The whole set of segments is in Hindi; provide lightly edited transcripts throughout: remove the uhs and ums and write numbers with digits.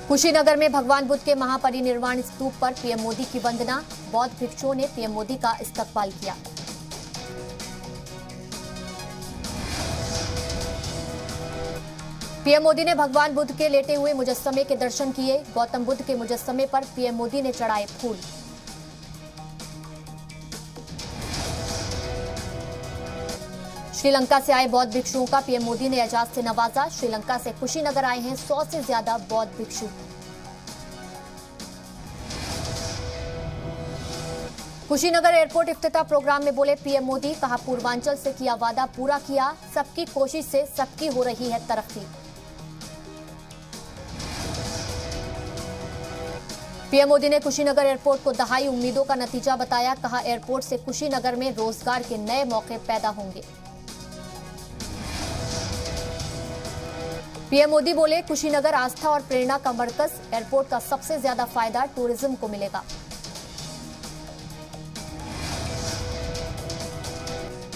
कुशीनगर में भगवान बुद्ध के महापरिनिर्वाण स्तूप पर पीएम मोदी की वंदना। बौद्ध भिक्षुओं ने पीएम मोदी का इस्तकबाल किया। पीएम मोदी ने भगवान बुद्ध के लेटे हुए मुजस्समे के दर्शन किए। गौतम बुद्ध के मुजस्समे पर पीएम मोदी ने चढ़ाए फूल। श्रीलंका से आए बौद्ध भिक्षुओं का पीएम मोदी ने एजाज से नवाजा। श्रीलंका से कुशीनगर आए हैं 100 से ज्यादा बौद्ध भिक्षु। कुशीनगर एयरपोर्ट इफ्तिताह प्रोग्राम में बोले पीएम मोदी, कहा पूर्वांचल से किया वादा पूरा किया, सबकी कोशिश से सबकी हो रही है तरक्की। पीएम मोदी ने कुशीनगर एयरपोर्ट को दहाई उम्मीदों का नतीजा बताया। कहा एयरपोर्ट से कुशीनगर में रोजगार के नए मौके पैदा होंगे। पीएम मोदी बोले कुशीनगर आस्था और प्रेरणा का मरकज, एयरपोर्ट का सबसे ज्यादा फायदा टूरिज्म को मिलेगा।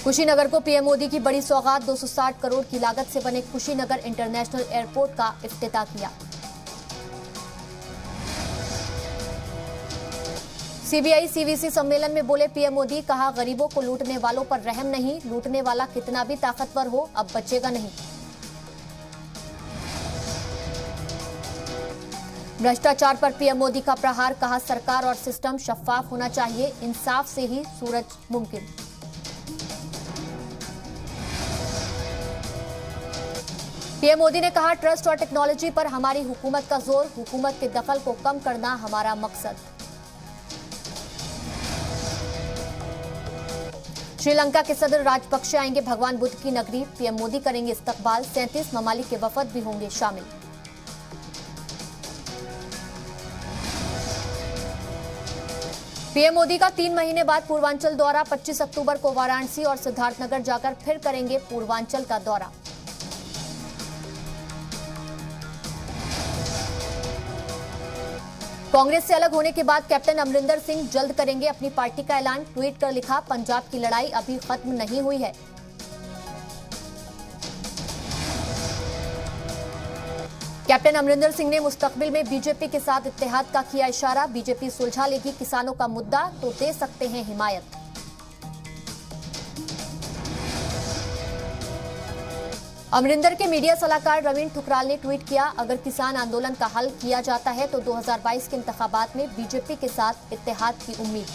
कुशीनगर को पीएम मोदी की बड़ी सौगात, 260 करोड़ की लागत से बने कुशीनगर इंटरनेशनल एयरपोर्ट का इफ्तिताह किया। सीबीआई सीवीसी सम्मेलन में बोले पीएम मोदी, कहा गरीबों को लूटने वालों पर रहम नहीं, लूटने वाला कितना भी ताकतवर हो अब बचेगा नहीं। भ्रष्टाचार पर पीएम मोदी का प्रहार, कहा सरकार और सिस्टम शफाफ होना चाहिए, इंसाफ से ही सूरज मुमकिन। पीएम मोदी ने कहा ट्रस्ट और टेक्नोलॉजी पर हमारी हुकूमत का जोर, हुकूमत के दखल को कम करना हमारा मकसद। श्रीलंका के सदर राजपक्षे आएंगे भगवान बुद्ध की नगरी, पीएम मोदी करेंगे इस्तकबाल। 37 ममालिक के वफद भी होंगे शामिल। पीएम मोदी का 3 महीने बाद पूर्वांचल दौरा, 25 अक्टूबर को वाराणसी और सिद्धार्थनगर जाकर फिर करेंगे पूर्वांचल का दौरा। कांग्रेस से अलग होने के बाद कैप्टन अमरिंदर सिंह जल्द करेंगे अपनी पार्टी का ऐलान। ट्वीट कर लिखा, पंजाब की लड़ाई अभी खत्म नहीं हुई है। कैप्टन अमरिंदर सिंह ने मुस्तकबिल में बीजेपी के साथ इत्तेहाद का किया इशारा। बीजेपी सुलझा लेगी किसानों का मुद्दा तो दे सकते हैं हिमायत। अमरिंदर के मीडिया सलाहकार रवीन ठुकराल ने ट्वीट किया, अगर किसान आंदोलन का हल किया जाता है तो 2022 के इंतखाबात में बीजेपी के साथ इत्तेहाद की उम्मीद।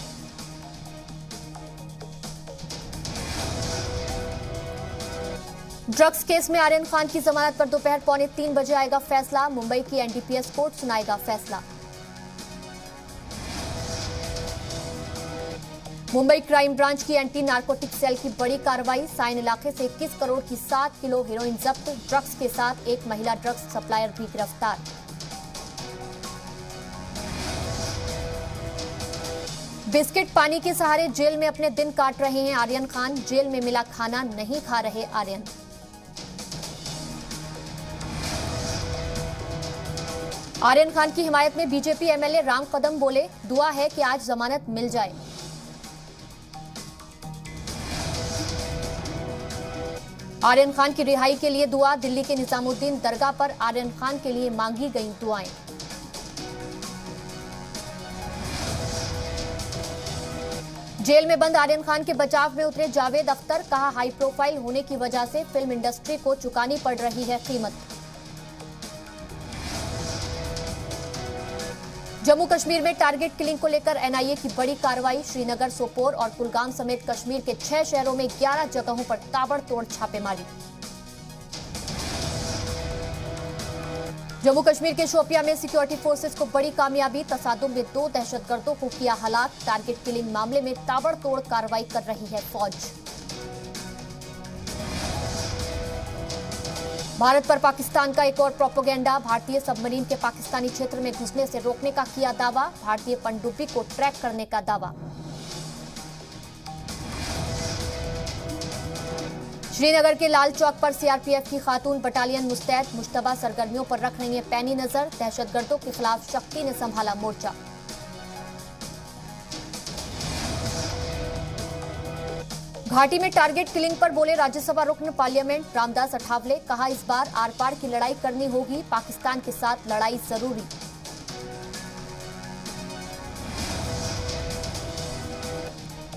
ड्रग्स केस में आर्यन खान की जमानत पर दोपहर 2:45 बजे आएगा फैसला। मुंबई की एनडीपीएस कोर्ट सुनाएगा फैसला। मुंबई क्राइम ब्रांच की एंटी नारकोटिक सेल की बड़ी कार्रवाई। साइन इलाके से 21 करोड़ की 7 किलो हेरोइन जब्त। ड्रग्स के साथ एक महिला ड्रग्स सप्लायर भी गिरफ्तार। बिस्किट पानी के सहारे जेल में अपने दिन काट रहे हैं आर्यन खान। जेल में मिला खाना नहीं खा रहे आर्यन। आर्यन खान की हिमायत में बीजेपी एमएलए राम कदम बोले, दुआ है कि आज जमानत मिल जाए। आर्यन खान की रिहाई के लिए दुआ। दिल्ली के निजामुद्दीन दरगाह पर आर्यन खान के लिए मांगी गई दुआएं। जेल में बंद आर्यन खान के बचाव में उतरे जावेद अख्तर, कहा हाई प्रोफाइल होने की वजह से फिल्म इंडस्ट्री को चुकानी पड़ रही है कीमत। जम्मू कश्मीर में टारगेट किलिंग को लेकर एनआईए की बड़ी कार्रवाई। श्रीनगर, सोपोर और कुलगाम समेत कश्मीर के 6 शहरों में 11 जगहों पर ताबड़तोड़ छापेमारी। जम्मू कश्मीर के शोपियां में सिक्योरिटी फोर्सेस को बड़ी कामयाबी। तसादुम में 2 दहशतगर्दों को किया हलाक। टारगेट किलिंग मामले में ताबड़तोड़ कार्रवाई कर रही है फौज। भारत पर पाकिस्तान का एक और प्रोपेगेंडा। भारतीय सबमरीन के पाकिस्तानी क्षेत्र में घुसने से रोकने का किया दावा। भारतीय पनडुब्बी को ट्रैक करने का दावा। श्रीनगर के लाल चौक पर सीआरपीएफ की खातून बटालियन मुस्तैद। मुश्तबा सरगर्मियों पर रख रही है पैनी नजर। दहशतगर्दों के खिलाफ शक्ति ने संभाला मोर्चा। घाटी में टारगेट किलिंग पर बोले राज्यसभा रुकन पार्लियामेंट रामदास अठावले, कहा इस बार आर पार की लड़ाई करनी होगी, पाकिस्तान के साथ लड़ाई जरूरी।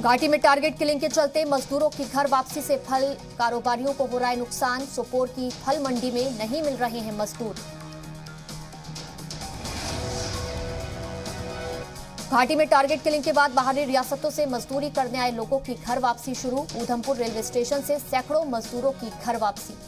घाटी में टारगेट किलिंग के चलते मजदूरों की घर वापसी से फल कारोबारियों को हो रहा है नुकसान। सोपोर की फल मंडी में नहीं मिल रहे हैं मजदूर। घाटी में टारगेट किलिंग के बाद बाहरी रियासतों से मजदूरी करने आए लोगों की घर वापसी शुरू। ऊधमपुर रेलवे स्टेशन से सैकड़ों मजदूरों की घर वापसी।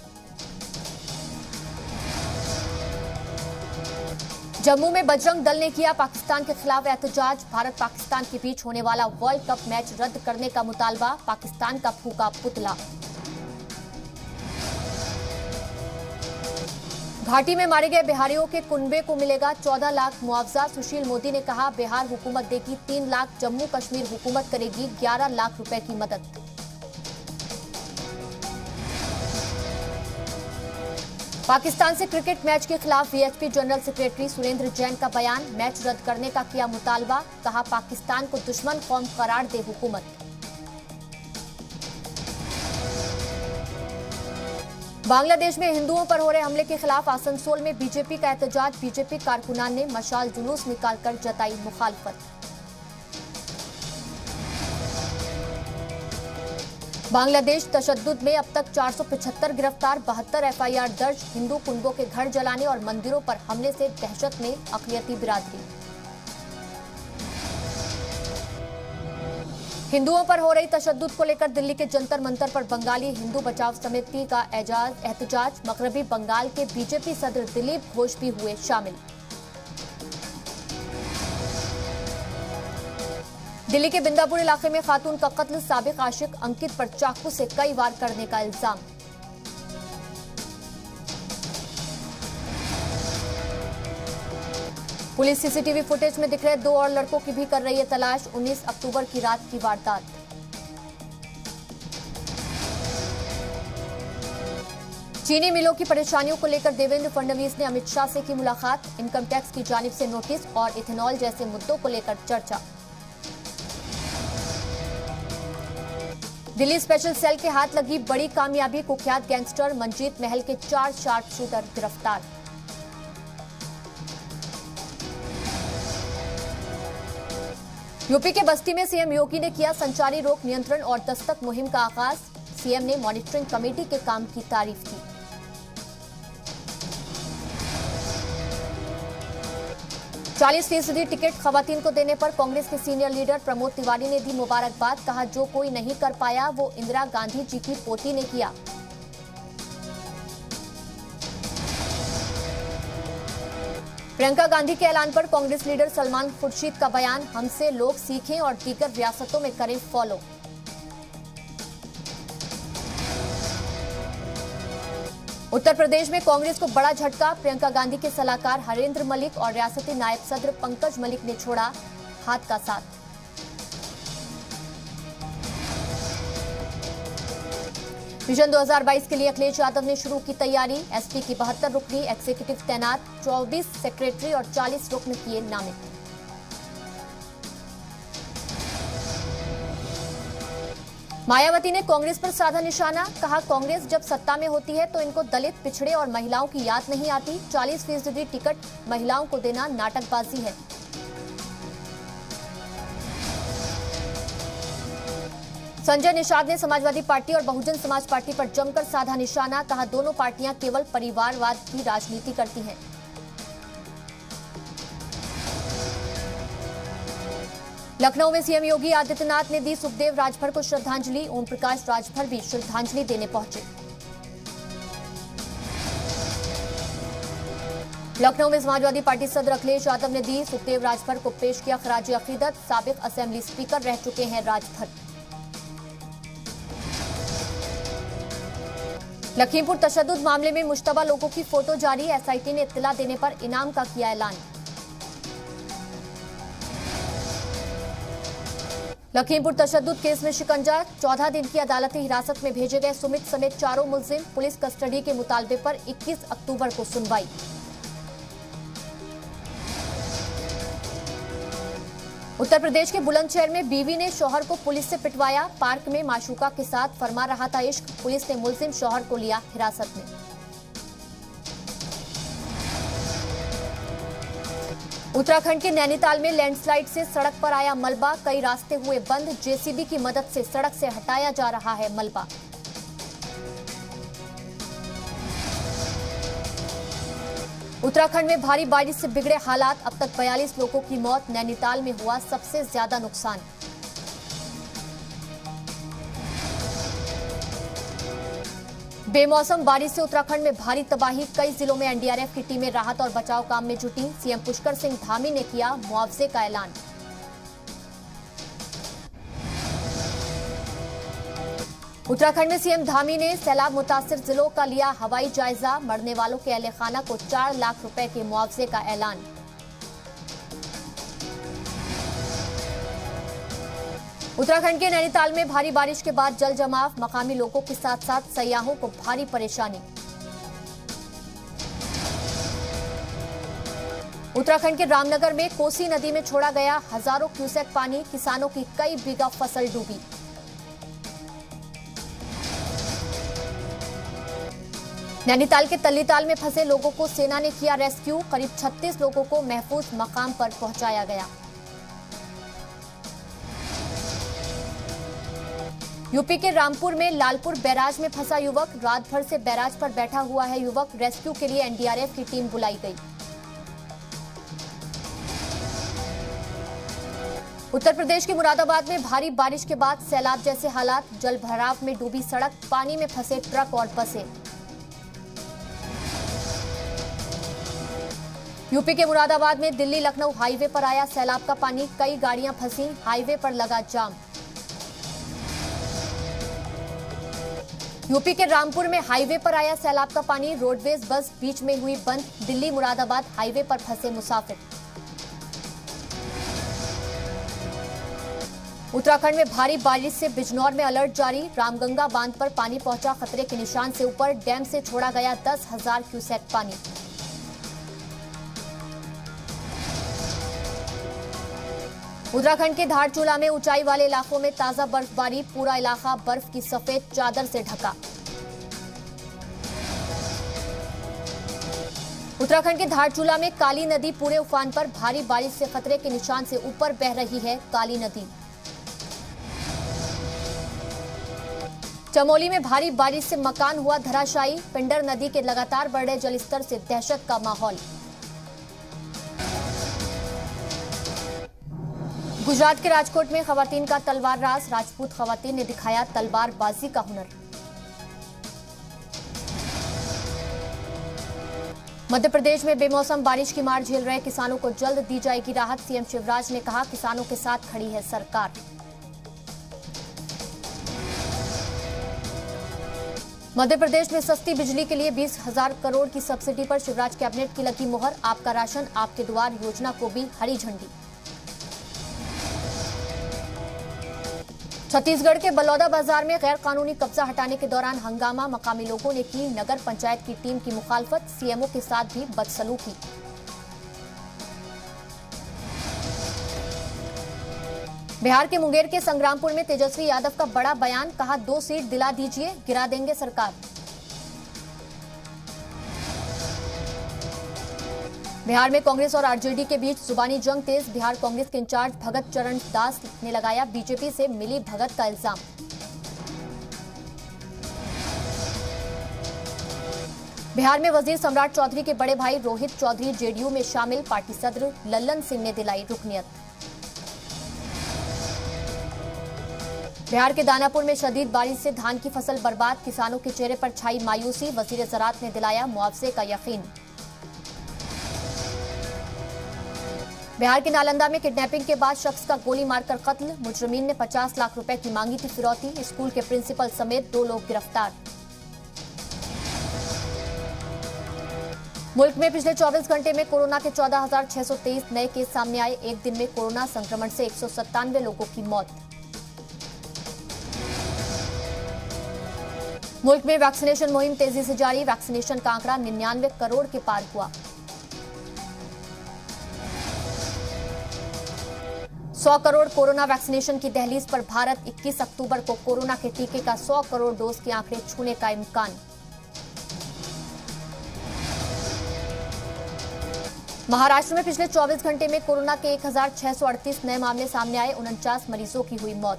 जम्मू में बजरंग दल ने किया पाकिस्तान के खिलाफ एहतजाज। भारत पाकिस्तान के बीच होने वाला वर्ल्ड कप मैच रद्द करने का मुतालबा। पाकिस्तान का फूका पुतला। घाटी में मारे गए बिहारियों के कुनबे को मिलेगा 14 लाख मुआवजा। सुशील मोदी ने कहा बिहार हुकूमत देगी 3 लाख, जम्मू कश्मीर हुकूमत करेगी 11 लाख रुपए की मदद। पाकिस्तान से क्रिकेट मैच के खिलाफ VHP general secretary Surendra Jain का बयान। मैच रद्द करने का किया मुतालबा। कहा पाकिस्तान को दुश्मन कौम करार दे हुकूमत। बांग्लादेश में हिंदुओं पर हो रहे हमले के खिलाफ आसनसोल में बीजेपी का एहतजाज। बीजेपी कारकुनान ने मशाल जुलूस निकालकर जताई मुखालफत। बांग्लादेश तशद्दुद में अब तक 475 गिरफ्तार, 72 एफआईआर दर्ज। हिंदू कुंबों के घर जलाने और मंदिरों पर हमले से दहशत में अक़लियती बिरादरी। हिंदुओं पर हो रही तशद्दुद को लेकर दिल्ली के जंतर मंतर पर बंगाली हिंदू बचाव समिति का एहतजाज। मगरबी बंगाल के बीजेपी सदर दिलीप घोष भी हुए शामिल। दिल्ली के बिंदापुर इलाके में खातून का कत्ल। साबिक आशिक अंकित पर चाकू से कई वार करने का इल्जाम। पुलिस सीसीटीवी फुटेज में दिख रहे 2 और लड़कों की भी कर रही है तलाश। 19 अक्टूबर की रात की वारदात। चीनी मिलों की परेशानियों को लेकर देवेंद्र फडणवीस ने अमित शाह से की मुलाकात। इनकम टैक्स की जानिब से नोटिस और इथेनॉल जैसे मुद्दों को लेकर चर्चा। दिल्ली स्पेशल सेल के हाथ लगी बड़ी कामयाबी। कुख्यात गैंगस्टर मंजीत महल के 4 शार्प शूटर गिरफ्तार। यूपी के बस्ती में सीएम योगी ने किया संचारी रोग नियंत्रण और दस्तक मुहिम का आगाज। सीएम ने मॉनिटरिंग कमेटी के काम की तारीफ की। %40 टिकट खवातीन को देने पर कांग्रेस के सीनियर लीडर प्रमोद तिवारी ने दी मुबारकबाद। कहा जो कोई नहीं कर पाया वो इंदिरा गांधी जी की पोती ने किया। प्रियंका गांधी के ऐलान पर कांग्रेस लीडर सलमान खुर्शीद का बयान। हमसे लोग सीखें और दीगर रियासतों में करें फॉलो। उत्तर प्रदेश में कांग्रेस को बड़ा झटका। प्रियंका गांधी के सलाहकार हरेंद्र मलिक और रियासती नायब सदर पंकज मलिक ने छोड़ा हाथ का साथ। विजन 2022 के लिए अखिलेश यादव ने शुरू की तैयारी। एसपी की 72 रुकनी, एग्जीक्यूटिव तैनात, 24 सेक्रेटरी और 40 रुकन किए नामित। मायावती ने कांग्रेस पर साधा निशाना। कहा कांग्रेस जब सत्ता में होती है तो इनको दलित, पिछड़े और महिलाओं की याद नहीं आती। 40% टिकट महिलाओं को देना नाटकबाजी है। संजय निषाद ने समाजवादी पार्टी और बहुजन समाज पार्टी पर जमकर साधा निशाना। कहा दोनों पार्टियां केवल परिवारवाद की राजनीति करती हैं। लखनऊ में सीएम योगी आदित्यनाथ ने दी सुखदेव राजभर को श्रद्धांजलि। ओम प्रकाश राजभर भी श्रद्धांजलि देने पहुंचे। लखनऊ में समाजवादी पार्टी सदर अखिलेश यादव ने दी सुखदेव राजभर को पेश किया खराज अकीदत। साबिक असेंबली स्पीकर रह चुके हैं राजभर। लखीमपुर तशद्दुद मामले में मुश्तबा लोगों की फोटो जारी। एसआईटी ने इत्तला देने पर इनाम का किया ऐलान। लखीमपुर तशद्दुद केस में शिकंजा। 14 दिन की अदालती हिरासत में भेजे गए सुमित समेत चारों मुलजिम। पुलिस कस्टडी के मुतालबे पर 21 अक्टूबर को सुनवाई। उत्तर प्रदेश के बुलंदशहर में बीवी ने शौहर को पुलिस से पिटवाया। पार्क में माशूका के साथ फरमा रहा था इश्क। पुलिस ने मुलजिम शौहर को लिया हिरासत में। उत्तराखंड के नैनीताल में लैंडस्लाइड से सड़क पर आया मलबा, कई रास्ते हुए बंद, जेसीबी की मदद से सड़क से हटाया जा रहा है मलबा। उत्तराखंड में भारी बारिश से बिगड़े हालात, अब तक 42 लोगों की मौत, नैनीताल में हुआ सबसे ज्यादा नुकसान। बेमौसम बारिश से उत्तराखंड में भारी तबाही, कई जिलों में एनडीआरएफ की टीमें राहत और बचाव काम में जुटी, सीएम पुष्कर सिंह धामी ने किया मुआवजे का ऐलान। उत्तराखंड में सीएम धामी ने सैलाब मुतासिर जिलों का लिया हवाई जायजा, मरने वालों के अहले खाना को 4 लाख रुपए के मुआवजे का ऐलान। उत्तराखंड के नैनीताल में भारी बारिश के बाद जल जमाव, मकामी लोगों के साथ साथ सयाहों को भारी परेशानी। उत्तराखंड के रामनगर में कोसी नदी में छोड़ा गया हजारों क्यूसेक पानी, किसानों की कई बीघा फसल डूबी। नैनीताल के तल्लीताल में फंसे लोगों को सेना ने किया रेस्क्यू, करीब 36 लोगों को महफूज मकाम पर पहुंचाया गया। यूपी के रामपुर में लालपुर बैराज में फंसा युवक, रात भर से बैराज पर बैठा हुआ है युवक, रेस्क्यू के लिए एनडीआरएफ की टीम बुलाई गई। उत्तर प्रदेश के मुरादाबाद में भारी बारिश के बाद सैलाब जैसे हालात, जल भराव में डूबी सड़क, पानी में फंसे ट्रक और बसें। यूपी के मुरादाबाद में दिल्ली लखनऊ हाईवे पर आया सैलाब का पानी, कई गाड़ियां फंसी, हाईवे पर लगा जाम। यूपी के रामपुर में हाईवे पर आया सैलाब का पानी, रोडवेज बस बीच में हुई बंद, दिल्ली मुरादाबाद हाईवे पर फंसे मुसाफिर। उत्तराखंड में भारी बारिश से बिजनौर में अलर्ट जारी, रामगंगा बांध पर पानी पहुंचा खतरे के निशान से ऊपर, डैम से छोड़ा गया 10,000 क्यूसेक पानी। उत्तराखंड के धारचूला में ऊंचाई वाले इलाकों में ताजा बर्फबारी, पूरा इलाका बर्फ की सफेद चादर से ढका। उत्तराखंड के धारचूला में काली नदी पूरे उफान पर, भारी बारिश से खतरे के निशान से ऊपर बह रही है काली नदी। चमोली में भारी बारिश से मकान हुआ धराशायी, पिंडर नदी के लगातार बढ़ रहे जलस्तर से दहशत का माहौल। गुजरात के राजकोट में खवातीन का तलवार राज, राजपूत खवातीन ने दिखाया तलवारबाजी का हुनर। मध्य प्रदेश में बेमौसम बारिश की मार झेल रहे किसानों को जल्द दी जाएगी राहत, सीएम शिवराज ने कहा किसानों के साथ खड़ी है सरकार। मध्य प्रदेश में सस्ती बिजली के लिए 20,000 करोड़ की सब्सिडी पर शिवराज कैबिनेट की लगी मुहर, आपका राशन आपके द्वार योजना को भी हरी झंडी। छत्तीसगढ़ के बलौदा बाजार में गैर कानूनी कब्जा हटाने के दौरान हंगामा, मकामी लोगों ने की नगर पंचायत की टीम की मुखालफत, सीएमओ के साथ भी बदसलूकी। बिहार के मुंगेर के संग्रामपुर में तेजस्वी यादव का बड़ा बयान, कहा 2 सीट दिला दीजिए गिरा देंगे सरकार। बिहार में कांग्रेस और आरजेडी के बीच जुबानी जंग तेज, बिहार कांग्रेस के इंचार्ज भगत चरण दास ने लगाया बीजेपी से मिली भगत का इल्जाम। बिहार में वजीर सम्राट चौधरी के बड़े भाई रोहित चौधरी जेडीयू में शामिल, पार्टी सदर लल्लन सिंह ने दिलाई रुकनियत। बिहार के दानापुर में शदीद बारिश से धान की फसल बर्बाद, किसानों के चेहरे पर छाई मायूसी, वजीर ज़राअत ने दिलाया मुआवजे का यकीन। बिहार के नालंदा में किडनैपिंग के बाद शख्स का गोली मारकर कत्ल, मुजरिमीन ने 50 लाख रुपए की मांगी थी फिरौती, स्कूल के प्रिंसिपल समेत 2 लोग गिरफ्तार। मुल्क में पिछले 24 घंटे में कोरोना के 14,623 नए केस सामने आए, एक दिन में कोरोना संक्रमण से 197 लोगों की मौत। मुल्क में वैक्सीनेशन मुहिम तेजी से जारी, वैक्सीनेशन का आंकड़ा 99 करोड़ के पार हुआ। 100 करोड़ कोरोना वैक्सीनेशन की दहलीज पर भारत, 21 अक्टूबर को कोरोना के टीके का 100 करोड़ डोज के आंकड़े छूने का इम्कान। महाराष्ट्र में पिछले 24 घंटे में कोरोना के 1638 नए मामले सामने आए, 49 मरीजों की हुई मौत।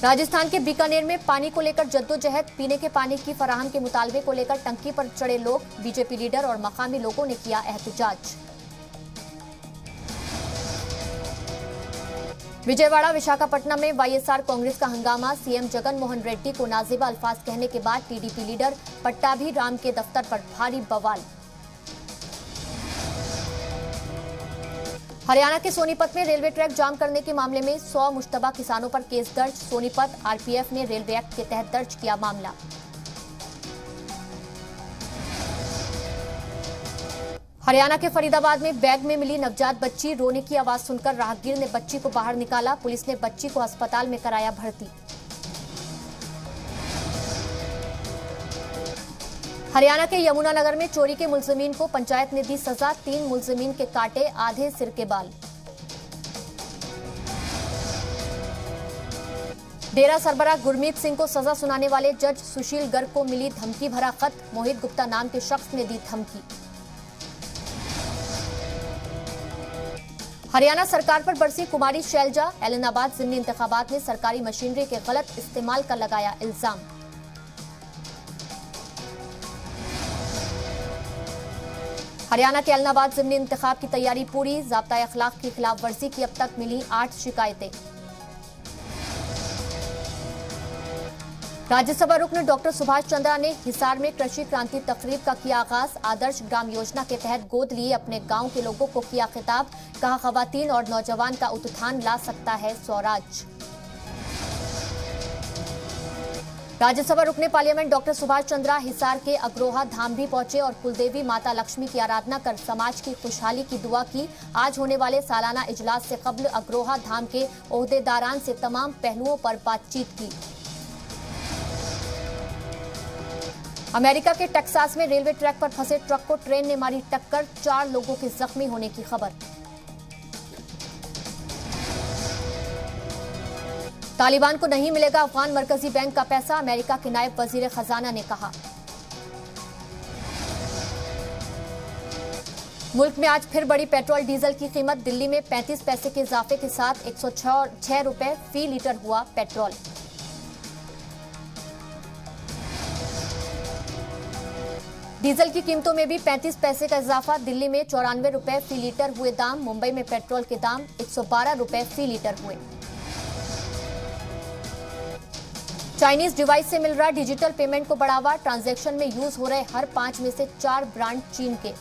राजस्थान के बीकानेर में पानी को लेकर जद्दोजहद, पीने के पानी की फराहम के मुतालबे को लेकर टंकी पर चढ़े लोग, बीजेपी लीडर और मकामी लोगों ने किया एहतजाज। विजयवाड़ा विशाखापट्टनम में वाईएसआर कांग्रेस का हंगामा, सीएम जगन मोहन रेड्डी को नाजेबा अल्फाज कहने के बाद टीडीपी लीडर पट्टाभी राम के दफ्तर पर भारी बवाल। हरियाणा के सोनीपत में रेलवे ट्रैक जाम करने के मामले में 100 मुश्तबा किसानों पर केस दर्ज, सोनीपत आरपीएफ ने रेलवे एक्ट के तहत दर्ज किया मामला। हरियाणा के फरीदाबाद में बैग में मिली नवजात बच्ची, रोने की आवाज सुनकर राहगीर ने बच्ची को बाहर निकाला, पुलिस ने बच्ची को अस्पताल में कराया भर्ती। हरियाणा के यमुनानगर में चोरी के मुलजिमीन को पंचायत ने दी सजा, 3 मुलजिमीन के काटे आधे सिर के बाल। डेरा सरबराह गुरमीत सिंह को सजा सुनाने वाले जज सुशील गर्ग को मिली धमकी भरा खत, मोहित गुप्ता नाम के शख्स ने दी धमकी। हरियाणा सरकार पर बरसी कुमारी शैलजा, ऐलनाबाद जिमनी इंतखाबात में सरकारी मशीनरी के गलत इस्तेमाल का लगाया इल्जाम। हरियाणा के ऐलनाबाद जिमनी इंतखाब की तैयारी पूरी, ज़ाब्ता अखलाक की खिलाफ वर्जी की अब तक मिली 8 शिकायतें। राज्यसभा रुकन डॉक्टर सुभाष चंद्रा ने हिसार में कृषि क्रांति तकरीब का किया आगाज, आदर्श ग्राम योजना के तहत गोद लिए अपने गांव के लोगों को किया खिताब, कहा खवातीन और नौजवान का उत्थान ला सकता है स्वराज। राज्यसभा रुकने पार्लियामेंट डॉक्टर सुभाष चंद्रा हिसार के अग्रोहा धाम भी पहुंचे और कुलदेवी माता लक्ष्मी की आराधना कर समाज की खुशहाली की दुआ की। आज होने वाले सालाना इजलास से कब्ल अग्रोहा धाम के ओहदेदारान से तमाम पहलुओं पर बातचीत की। अमेरिका के टेक्सास में रेलवे ट्रैक पर फंसे ट्रक को ट्रेन ने मारी टक्कर, 4 लोगों के जख्मी होने की खबर। तालिबान को नहीं मिलेगा अफगान मरकजी बैंक का पैसा, अमेरिका के नायब वजीर खजाना ने कहा। मुल्क में आज फिर बढ़ी पेट्रोल डीजल की कीमत, दिल्ली में 35 पैसे के इजाफे के साथ 106 रुपए फी लीटर हुआ पेट्रोल। डीजल की कीमतों में भी 35 पैसे का इजाफा, दिल्ली में 94 रुपए फी लीटर हुए दाम, मुंबई में पेट्रोल के दाम 112 रुपए फी लीटर हुए। चाइनीज डिवाइस से मिल रहा डिजिटल पेमेंट को बढ़ावा, ट्रांजैक्शन में यूज हो रहे हर 5 में से 4 ब्रांड चीन के।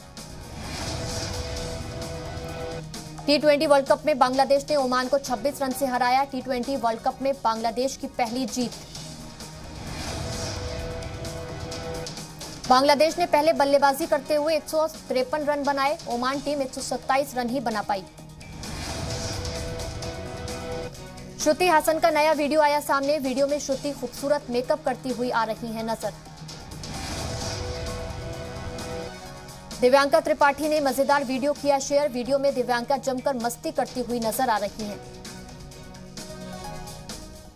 T20 वर्ल्ड कप में बांग्लादेश ने ओमान को 26 रन से हराया, T20 वर्ल्ड कप में बांग्लादेश की पहली जीत। बांग्लादेश ने पहले बल्लेबाजी करते हुए 153 रन बनाए, ओमान टीम 127 रन ही बना पाई। श्रुति हासन का नया वीडियो आया सामने, वीडियो में श्रुति खूबसूरत मेकअप करती हुई आ रही हैं नजर। दिव्यांका त्रिपाठी ने मजेदार वीडियो किया शेयर, वीडियो में दिव्यांका जमकर मस्ती करती हुई नजर आ रही हैं।